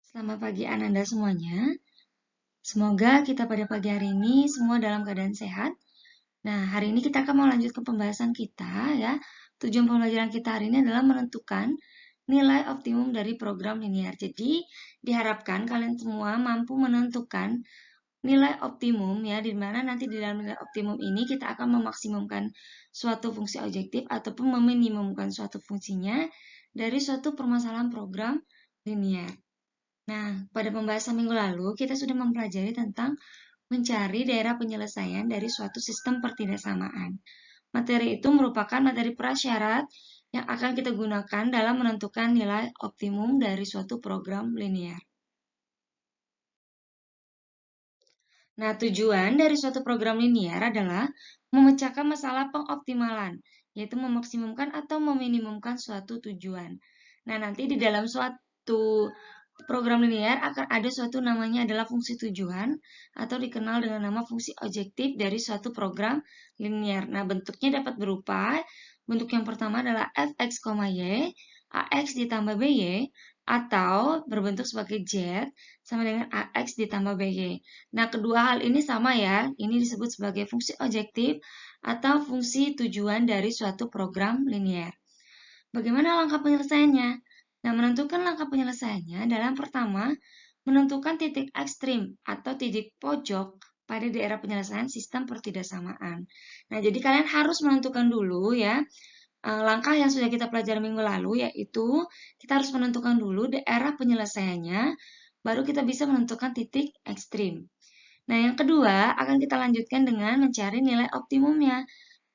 Selamat pagi Ananda semuanya. Semoga kita pada pagi hari ini semua dalam keadaan sehat. Nah, hari ini kita akan mau lanjut ke pembahasan kita ya. Tujuan pembelajaran kita hari ini adalah menentukan nilai optimum dari program linear. Jadi, diharapkan kalian semua mampu menentukan nilai optimum ya, di mana nanti di dalam nilai optimum ini kita akan memaksimumkan suatu fungsi objektif ataupun meminimumkan suatu fungsinya dari suatu permasalahan program linear. Nah, pada pembahasan minggu lalu, kita sudah mempelajari tentang mencari daerah penyelesaian dari suatu sistem pertidaksamaan. Materi itu merupakan materi prasyarat yang akan kita gunakan dalam menentukan nilai optimum dari suatu program linear. Nah, tujuan dari suatu program linear adalah memecahkan masalah pengoptimalan, yaitu memaksimumkan atau meminimumkan suatu tujuan. Nah, nanti di dalam suatu program linear akan ada suatu namanya adalah fungsi tujuan atau dikenal dengan nama fungsi objektif dari suatu program linear. Nah, bentuknya dapat berupa, bentuk yang pertama adalah fx, y, ax ditambah by, atau berbentuk sebagai z sama dengan ax ditambah by. Nah, kedua hal ini sama ya, ini disebut sebagai fungsi objektif atau fungsi tujuan dari suatu program linear. Bagaimana langkah penyelesaiannya? Nah, menentukan langkah penyelesaiannya adalah yang pertama, menentukan titik ekstrim atau titik pojok pada daerah penyelesaian sistem pertidaksamaan. Nah, jadi kalian harus menentukan dulu ya, langkah yang sudah kita pelajari minggu lalu, yaitu kita harus menentukan dulu daerah penyelesaiannya, baru kita bisa menentukan titik ekstrim. Nah, yang kedua akan kita lanjutkan dengan mencari nilai optimumnya.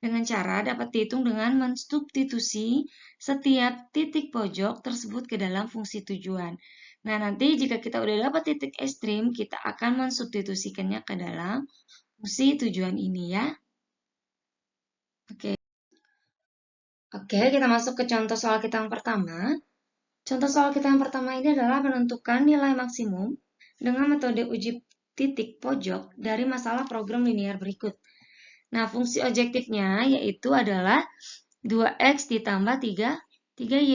Dengan cara dapat dihitung dengan mensubstitusi setiap titik pojok tersebut ke dalam fungsi tujuan. Nah, nanti jika kita udah dapat titik ekstrim, kita akan mensubstitusikannya ke dalam fungsi tujuan ini ya. Oke, kita masuk ke contoh soal kita yang pertama. Contoh soal kita yang pertama ini adalah menentukan nilai maksimum dengan metode uji titik pojok dari masalah program linear berikut. Nah, fungsi objektifnya yaitu adalah 2x ditambah 3y.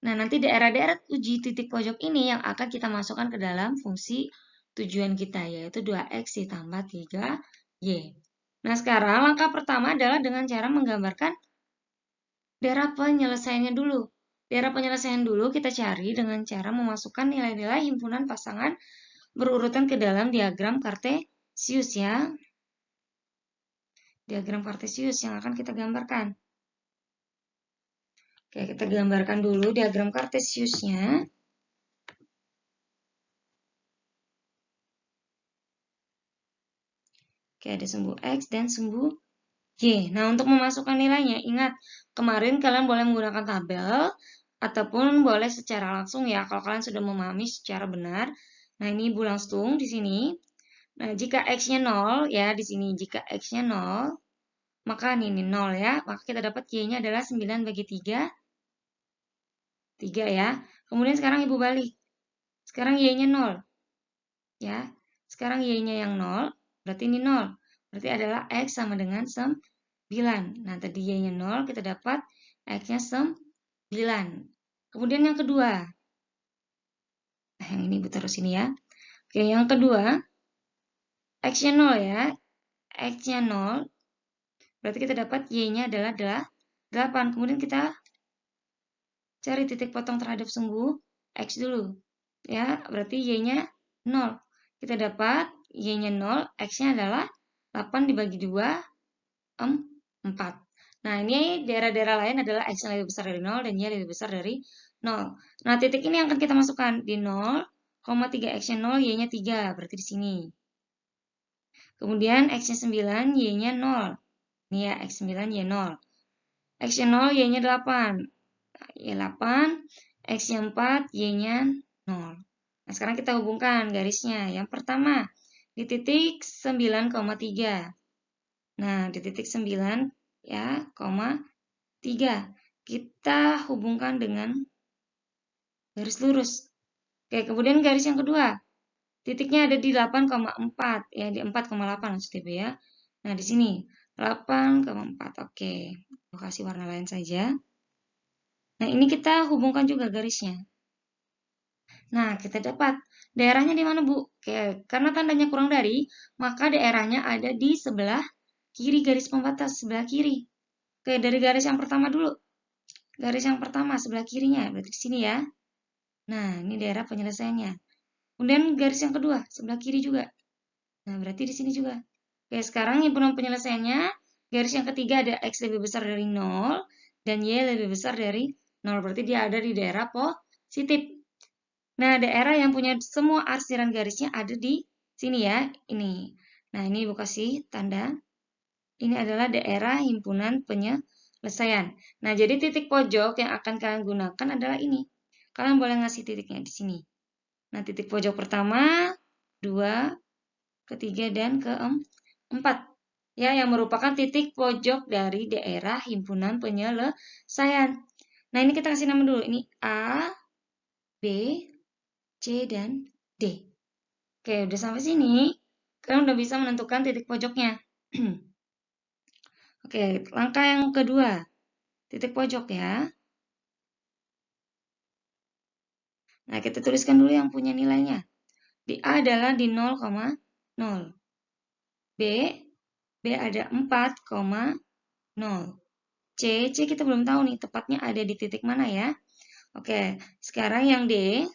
Nah, nanti daerah-daerah uji titik pojok ini yang akan kita masukkan ke dalam fungsi tujuan kita, yaitu 2x ditambah 3y. Nah, sekarang langkah pertama adalah dengan cara menggambarkan daerah penyelesaiannya dulu. Daerah penyelesaian dulu kita cari dengan cara memasukkan nilai-nilai himpunan pasangan berurutan ke dalam diagram kartesius ya. Diagram kartesius yang akan kita gambarkan. Oke, kita gambarkan dulu diagram kartesiusnya. Oke, ada sumbu X dan sumbu Y. Nah, untuk memasukkan nilainya, ingat, kemarin kalian boleh menggunakan tabel, ataupun boleh secara langsung ya, kalau kalian sudah memahami secara benar. Nah, ini Ibu langsung di sini. Nah, jika X-nya 0, ya, di sini, jika X-nya 0, maka ini 0 ya, maka kita dapat Y-nya adalah 9 bagi 3, 3 ya. Kemudian sekarang Ibu balik. Sekarang Y-nya 0. Ya, sekarang Y-nya yang 0, berarti ini 0. Berarti adalah X sama dengan 9. Nah, tadi Y-nya 0, kita dapat X-nya 9. Kemudian yang kedua. Nah, yang ini Ibu taruh sini ya. Oke, yang kedua, X-nya 0 ya. X-nya 0, berarti kita dapat Y-nya adalah 8. Kemudian kita cari titik potong terhadap sumbu X dulu. Ya, berarti Y-nya 0. Kita dapat Y-nya 0, X-nya adalah 8 dibagi 2, 4. Nah, ini daerah-daerah lain adalah X yang lebih besar dari 0 dan Y lebih besar dari 0. Nah, titik ini yang akan kita masukkan di 0, 3 X-nya 0, Y-nya 3, berarti di sini. Kemudian X-nya 9, Y-nya 0. Ini ya, X9, Y0. X-nya 0, Y-nya 8. Y 8, X-nya 4, Y-nya 0. Nah, sekarang kita hubungkan garisnya. Yang pertama, di titik 9,3. Nah, di titik 9 ya, 3. Kita hubungkan dengan garis lurus. Oke, kemudian garis yang kedua. Titiknya ada di 8,4 ya, di 4,8 maksudnya ya. Nah, di sini 8,4. Oke. Aku kasih warna lain saja. Nah, ini kita hubungkan juga garisnya. Nah, kita dapat daerahnya di mana, Bu? Oke, karena tandanya kurang dari, maka daerahnya ada di sebelah kiri garis pembatas, sebelah kiri. Oke, dari garis yang pertama dulu. Garis yang pertama, sebelah kirinya, berarti di sini ya. Nah, ini daerah penyelesaiannya. Kemudian garis yang kedua, sebelah kiri juga. Nah, berarti di sini juga. Oke, sekarang himpunan penyelesaiannya, garis yang ketiga ada X lebih besar dari 0, dan Y lebih besar dari 0. Berarti dia ada di daerah positif. Nah, daerah yang punya semua arsiran garisnya ada di sini ya, ini. Nah, ini Ibu kasih tanda. Ini adalah daerah himpunan penyelesaian. Nah, jadi titik pojok yang akan kalian gunakan adalah ini. Kalian boleh ngasih titiknya di sini. Nah, titik pojok pertama, 2, ketiga, dan keempat. Ya, yang merupakan titik pojok dari daerah himpunan penyelesaian. Nah, ini kita kasih nama dulu. Ini A, B, C, dan D. Oke, udah sampai sini. Kalian udah bisa menentukan titik pojoknya. Oke, langkah yang kedua. Titik pojok ya. Nah, kita tuliskan dulu yang punya nilainya. Di A adalah di 0,0. B ada 4,0. C kita belum tahu nih tepatnya ada di titik mana ya. Oke, sekarang yang D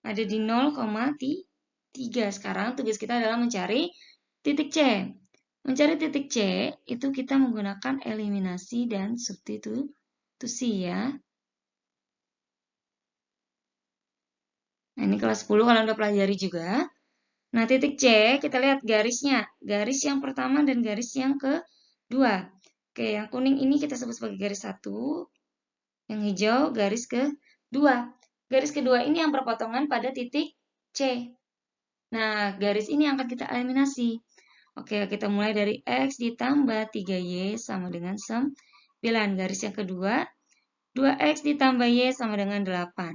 ada di 0,3. Sekarang tugas kita adalah mencari titik C. Mencari titik C itu kita menggunakan eliminasi dan substitusi ya. Nah, ini kelas 10 kalian udah pelajari juga. Nah, titik C kita lihat garisnya. Garis yang pertama dan garis yang kedua. Oke, yang kuning ini kita sebut sebagai garis 1. Yang hijau garis kedua. Garis kedua ini yang berpotongan pada titik C. Nah, garis ini akan kita eliminasi. Oke, kita mulai dari X ditambah 3Y sama dengan 9. Garis yang kedua, 2X ditambah Y sama dengan 8.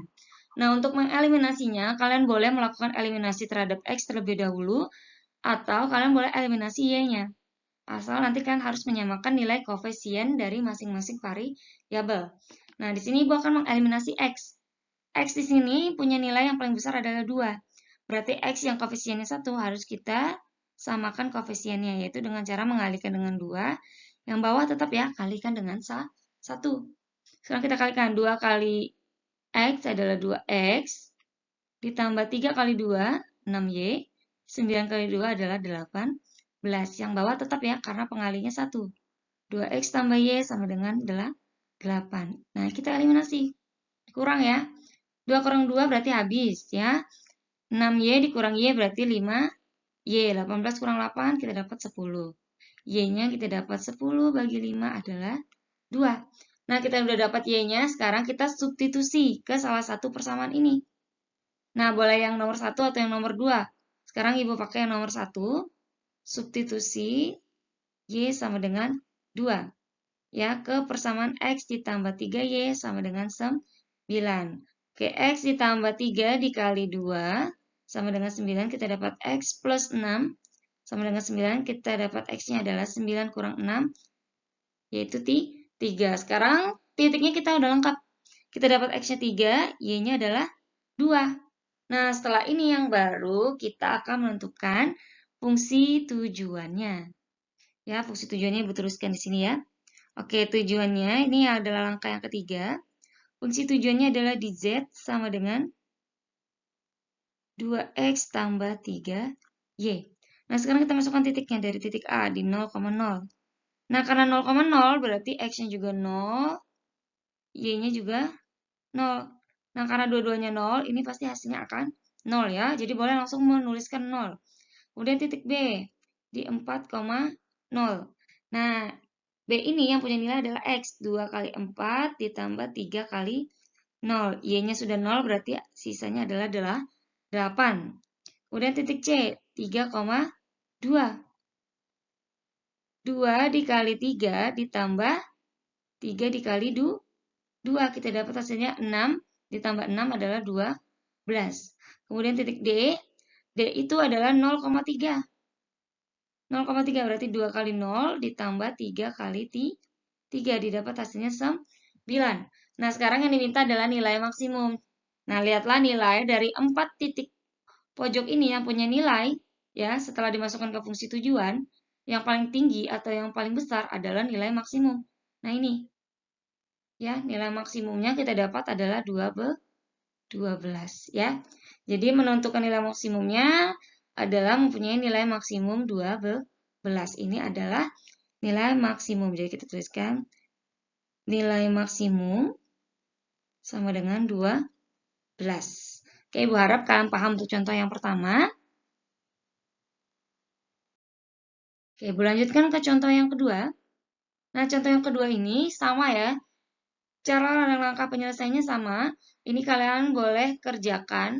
Nah, untuk mengeliminasinya, kalian boleh melakukan eliminasi terhadap X terlebih dahulu, atau kalian boleh eliminasi Y-nya. Asal nanti kalian harus menyamakan nilai koefisien dari masing-masing variabel. Nah, di sini Ibu akan mengeliminasi X. X di sini punya nilai yang paling besar adalah 2. Berarti X yang koefisiennya 1 harus kita samakan koefisiennya, yaitu dengan cara mengalihkan dengan 2. Yang bawah tetap ya, kalikan dengan 1. Sekarang kita kalikan 2 kali X adalah 2X, ditambah 3 kali 2, 6Y, 9 kali 2 adalah 18. Yang bawah tetap ya, karena pengalinya 1. 2X tambah Y sama dengan 8. Nah, kita eliminasi. Kurang ya. 2 kurang 2 berarti habis ya. 6Y dikurang Y berarti 5Y. 18 kurang 8 kita dapat 10. Y-nya kita dapat 10 bagi 5 adalah 2. Nah, kita udah dapat Y-nya, sekarang kita substitusi ke salah satu persamaan ini. Nah, boleh yang nomor 1 atau yang nomor 2. Sekarang Ibu pakai yang nomor 1. Substitusi Y sama dengan 2. Ya, ke persamaan X ditambah 3Y sama dengan 9. Oke, X ditambah 3 dikali 2 sama dengan 9. Kita dapat X plus 6 sama dengan 9. Kita dapat X-nya adalah 9 kurang 6, yaitu 3. Sekarang titiknya kita udah lengkap. Kita dapat X-nya 3, Y-nya adalah 2. Nah, setelah ini yang baru, kita akan menentukan fungsi tujuannya. Ya, fungsi tujuannya Ibu teruskan di sini ya. Oke, tujuannya ini adalah langkah yang ketiga. Fungsi tujuannya adalah di Z sama dengan 2X tambah 3Y. Nah, sekarang kita masukkan titiknya dari titik A di 0,0. Nah, karena 0,0 berarti X-nya juga 0, Y-nya juga 0. Nah, karena dua-duanya 0, ini pasti hasilnya akan 0 ya. Jadi boleh langsung menuliskan 0. Kemudian titik B di 4,0. Nah, B ini yang punya nilai adalah X. 2 kali 4 ditambah 3 kali 0. Y-nya sudah 0 berarti sisanya adalah 8. Kemudian titik C, 3,2. 2 dikali 3 ditambah 3 dikali 2. Kita dapat hasilnya 6 ditambah 6 adalah 12. Kemudian titik D, D itu adalah 0,3. 0,3 berarti 2 kali 0 ditambah 3 kali 3. Didapat hasilnya 9. Nah, sekarang yang diminta adalah nilai maksimum. Nah, lihatlah nilai dari 4 titik pojok ini yang punya nilai, ya, setelah dimasukkan ke fungsi tujuan, yang paling tinggi atau yang paling besar adalah nilai maksimum. Nah, ini, ya, nilai maksimumnya kita dapat adalah 12, ya. Jadi, menentukan nilai maksimumnya adalah mempunyai nilai maksimum 12. Ini adalah nilai maksimum. Jadi, kita tuliskan nilai maksimum sama dengan 12. Oke, Ibu harap kalian paham untuk contoh yang pertama. Oke, Ibu lanjutkan ke contoh yang kedua. Nah, contoh yang kedua ini sama ya. Cara dan langkah penyelesaiannya sama. Ini kalian boleh kerjakan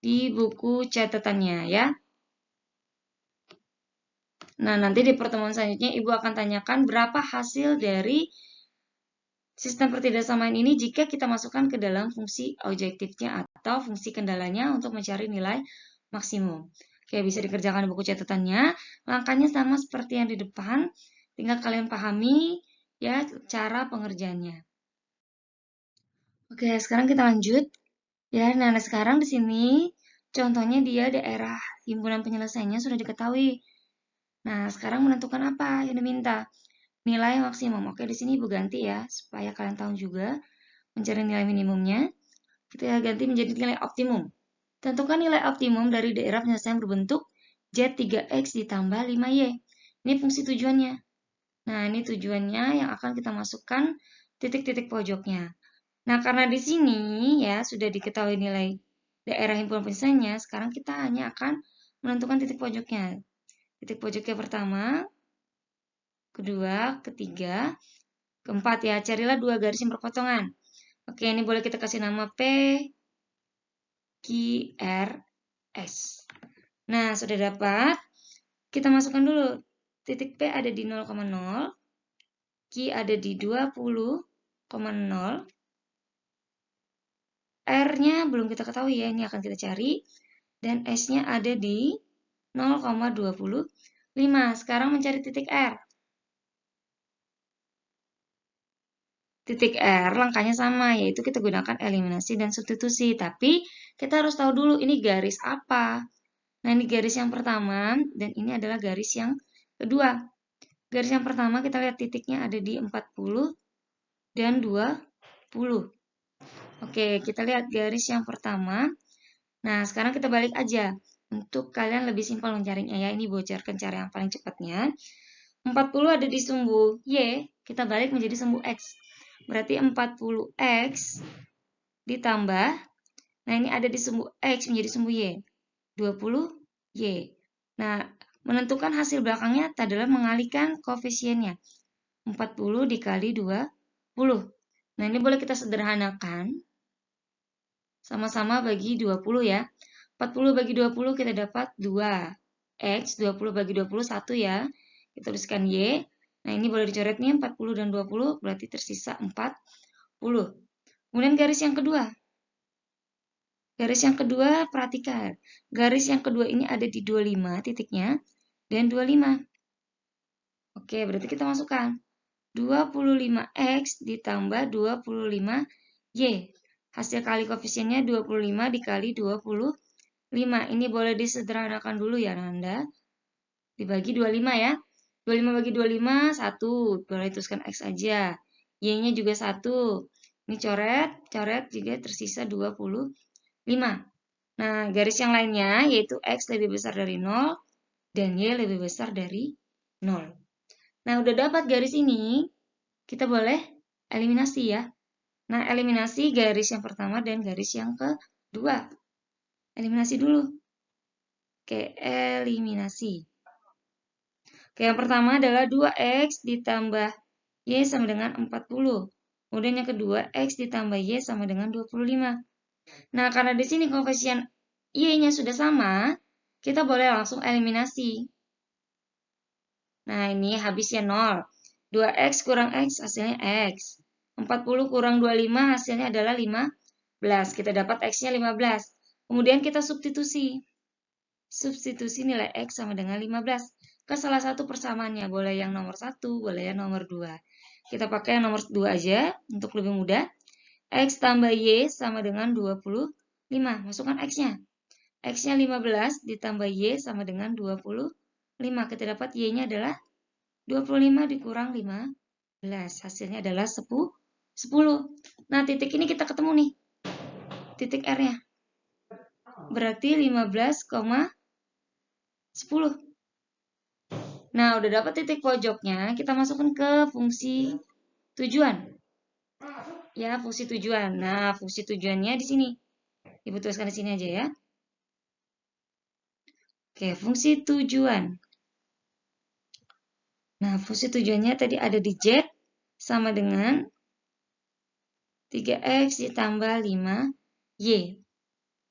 di buku catatannya ya. Nah, nanti di pertemuan selanjutnya Ibu akan tanyakan berapa hasil dari sistem pertidaksamaan ini jika kita masukkan ke dalam fungsi objektifnya atau fungsi kendalanya untuk mencari nilai maksimum. Oke, bisa dikerjakan di buku catatannya. Langkahnya sama seperti yang di depan, tinggal kalian pahami ya cara pengerjaannya. Oke, sekarang kita lanjut. Ya, nah sekarang di sini contohnya dia daerah himpunan penyelesaiannya sudah diketahui. Nah, sekarang menentukan apa yang diminta? Nilai maksimum. Oke, di sini Ibu ganti ya, supaya kalian tahu juga mencari nilai minimumnya. Kita ganti menjadi nilai optimum. Tentukan nilai optimum dari daerah penyelesaian berbentuk Z3X ditambah 5Y. Ini fungsi tujuannya. Nah, ini tujuannya yang akan kita masukkan titik-titik pojoknya. Nah, karena di sini ya sudah diketahui nilai daerah himpunan penyelesaiannya, sekarang kita hanya akan menentukan titik pojoknya. Titik pojoknya pertama, kedua, ketiga, keempat ya. Carilah 2 garis yang berpotongan. Oke, ini boleh kita kasih nama P, Q, R, S. Nah, sudah dapat. Kita masukkan dulu. Titik P ada di 0,0, Q ada di 20,0, R-nya belum kita ketahui ya, ini akan kita cari. Dan S-nya ada di 0,25. Sekarang mencari titik R. Titik R langkahnya sama, yaitu kita gunakan eliminasi dan substitusi. Tapi kita harus tahu dulu ini garis apa. Nah, ini garis yang pertama, dan ini adalah garis yang kedua. Garis yang pertama kita lihat titiknya ada di 40 dan 20. Oke, kita lihat garis yang pertama. Nah, sekarang kita balik aja. Untuk kalian lebih simpel mencarinya ya, ini bocorkan cara yang paling cepatnya. 40 ada di sumbu Y, kita balik menjadi sumbu X. Berarti 40X ditambah, nah ini ada di sumbu X menjadi sumbu Y, 20Y. Nah, menentukan hasil belakangnya adalah mengalihkan koefisiennya. 40 dikali 20. Nah, ini boleh kita sederhanakan. Sama-sama bagi 20 ya. 40 bagi 20 kita dapat 2X, 20 bagi 20, 1 ya. Kita tuliskan Y. Nah, ini boleh dicoret nih, 40 dan 20, berarti tersisa 40. Kemudian garis yang kedua. Garis yang kedua, perhatikan. Garis yang kedua ini ada di 25 titiknya, dan 25. Oke, berarti kita masukkan. 25X ditambah 25Y. Hasil kali koefisiennya 25 dikali 25. Ini boleh disederhanakan dulu ya, Nanda. Dibagi 25 ya. 25 bagi 25, 1. Boleh tuliskan X aja. Y-nya juga 1. Ini coret juga tersisa 25. Nah, garis yang lainnya yaitu X lebih besar dari 0 dan Y lebih besar dari 0. Nah, udah dapat garis ini, kita boleh eliminasi ya. Nah, eliminasi garis yang pertama dan garis yang kedua. Eliminasi dulu. Oke, eliminasi. Oke, yang pertama adalah 2X ditambah Y sama dengan 40. Kemudian yang kedua, X ditambah Y sama dengan 25. Nah, karena di sini koefisien Y-nya sudah sama, kita boleh langsung eliminasi. Nah, ini habisnya 0. 2X kurang X hasilnya X. 40 kurang 25 hasilnya adalah 15. Kita dapat X-nya 15. Kemudian kita substitusi. Substitusi nilai X sama dengan 15. Ke salah satu persamaannya. Boleh yang nomor 1, boleh yang nomor 2. Kita pakai yang nomor 2 aja untuk lebih mudah. X tambah Y sama dengan 25. Masukkan X-nya. X-nya 15 ditambah Y sama dengan 25. Kita dapat Y-nya adalah 25 dikurang 15. Hasilnya adalah 10. Nah, titik ini kita ketemu nih. Titik R-nya. Berarti 15,10. Nah, udah dapat titik pojoknya, kita masukkan ke fungsi tujuan. Ya, fungsi tujuan. Nah, fungsi tujuannya di sini. Ibu tuliskan di sini aja ya. Oke, fungsi tujuan. Nah, fungsi tujuannya tadi ada di Z sama dengan 3X ditambah 5Y.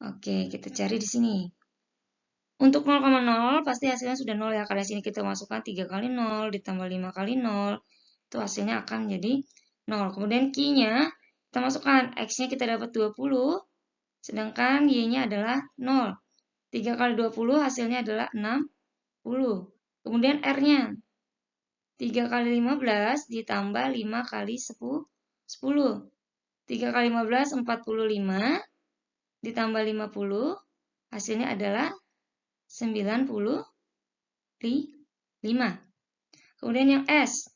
Oke, kita cari di sini. Untuk 0,0 pasti hasilnya sudah 0 ya. Karena sini kita masukkan 3 kali 0 ditambah 5 kali 0. Itu hasilnya akan menjadi 0. Kemudian Q-nya kita masukkan. X-nya kita dapat 20. Sedangkan Y-nya adalah 0. 3 kali 20 hasilnya adalah 60. Kemudian R-nya 3 kali 15 ditambah 5 kali 10. 3 kali 15, 45. Ditambah 50. Hasilnya adalah 95. Kemudian yang S.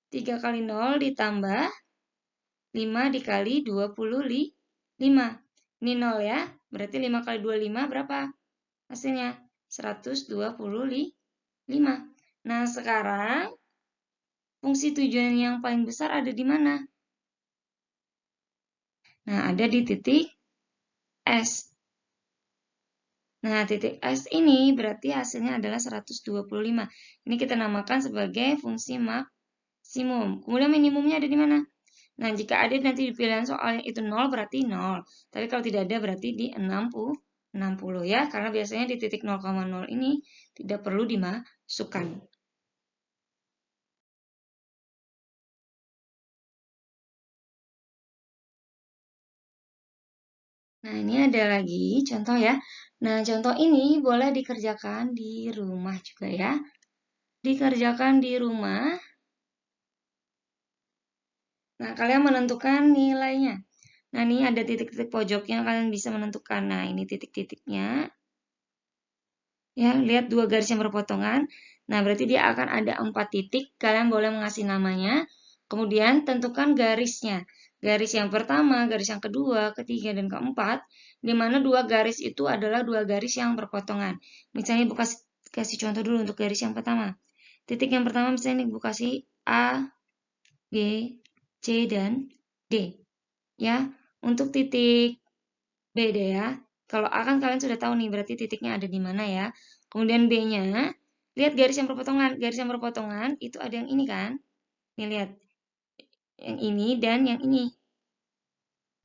3 kali 0 ditambah 5 dikali 25. Ini 0 ya. Berarti 5 kali 25 berapa? Hasilnya 125. Nah, sekarang fungsi tujuan yang paling besar ada di mana? Nah, ada di titik S. Nah, titik S ini berarti hasilnya adalah 125. Ini kita namakan sebagai fungsi maksimum. Kemudian minimumnya ada di mana? Nah, jika ada nanti di pilihan soalnya itu 0 berarti 0. Tapi kalau tidak ada berarti di 60 ya. Karena biasanya di titik 0,0 ini tidak perlu dimasukkan. Nah, ini ada lagi contoh ya. Nah, contoh ini boleh dikerjakan di rumah juga ya. Dikerjakan di rumah. Nah, kalian menentukan nilainya. Nah, ini ada titik-titik pojoknya, kalian bisa menentukan. Nah, ini titik-titiknya. Ya, lihat dua garis yang berpotongan. Nah, berarti dia akan ada 4 titik. Kalian boleh mengasih namanya. Kemudian tentukan garisnya. Garis yang pertama, garis yang kedua, ketiga, dan keempat. Di mana dua garis itu adalah dua garis yang berpotongan. Misalnya Ibu kasih contoh dulu untuk garis yang pertama. Titik yang pertama misalnya Ibu kasih A, G, C, dan D. Ya, untuk titik B deh ya. Kalau A kan kalian sudah tahu nih, berarti titiknya ada di mana ya. Kemudian B-nya, lihat garis yang berpotongan. Garis yang berpotongan itu ada yang ini kan. Nih lihat, yang ini dan yang ini.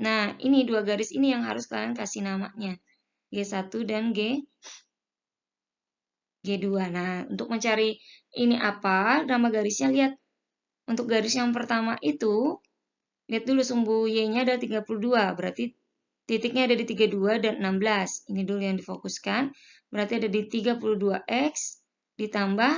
Nah, ini dua garis ini yang harus kalian kasih namanya. G1 dan G2. Nah, untuk mencari ini apa, nama garisnya lihat. Untuk garis yang pertama itu, lihat dulu sumbu Y-nya ada 32. Berarti titiknya ada di 32 dan 16. Ini dulu yang difokuskan. Berarti ada di 32X ditambah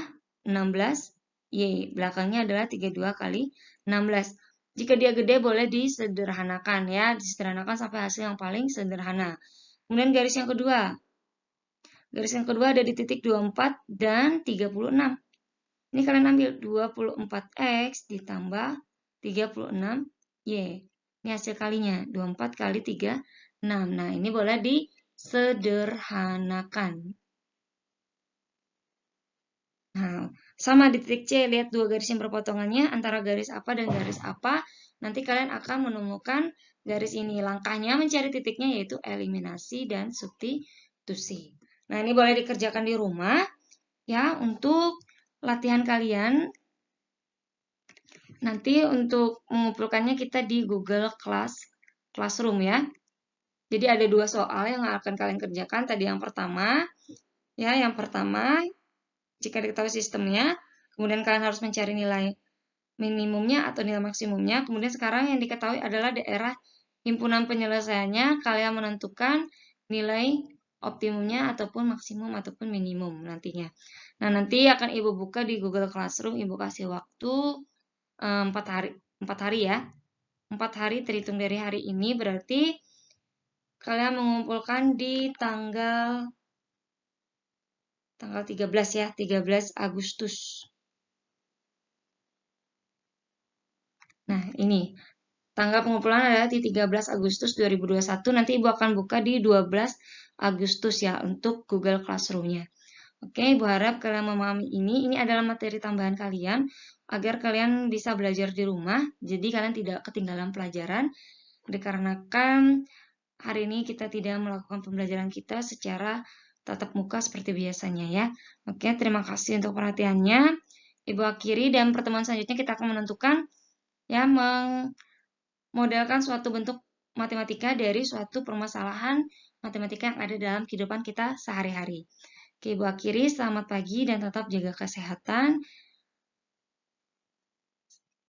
16Y. Belakangnya adalah 32 kali 16. Jika dia gede boleh disederhanakan ya. Disederhanakan sampai hasil yang paling sederhana. Kemudian garis yang kedua. Garis yang kedua ada di titik 24 dan 36. Ini kalian ambil 24X ditambah 36Y. Ini hasil kalinya, 24 kali 3, 6. Nah, ini boleh disederhanakan. Nah, sama di titik C, lihat dua garis yang berpotongannya, antara garis apa dan garis apa. Nanti kalian akan menemukan garis ini. Langkahnya mencari titiknya yaitu eliminasi dan substitusi. Nah, ini boleh dikerjakan di rumah. Ya, untuk latihan kalian. Nanti untuk mengumpulkannya kita di Google Classroom ya. Jadi ada dua soal yang akan kalian kerjakan. Tadi yang pertama, jika diketahui sistemnya, kemudian kalian harus mencari nilai minimumnya atau nilai maksimumnya. Kemudian sekarang yang diketahui adalah daerah himpunan penyelesaiannya. Kalian menentukan nilai optimumnya ataupun maksimum ataupun minimum nantinya. Nah, nanti akan Ibu buka di Google Classroom. Ibu kasih waktu 4 hari ya. 4 hari terhitung dari hari ini, berarti kalian mengumpulkan di tanggal 13 ya, 13 Agustus. Nah, ini tanggal pengumpulan adalah di 13 Agustus 2021. Nanti Ibu akan buka di 12 Agustus ya untuk Google Classroom-nya. Oke, Ibu harap kalian memahami ini. Ini adalah materi tambahan kalian agar kalian bisa belajar di rumah. Jadi kalian tidak ketinggalan pelajaran. Dikarenakan hari ini kita tidak melakukan pembelajaran kita secara tatap muka seperti biasanya ya. Oke, terima kasih untuk perhatiannya. Ibu akhiri dan pertemuan selanjutnya kita akan menentukan ya memodelkan suatu bentuk matematika dari suatu permasalahan matematika yang ada dalam kehidupan kita sehari-hari. Oke, Ibu akhiri, selamat pagi dan tetap jaga kesehatan.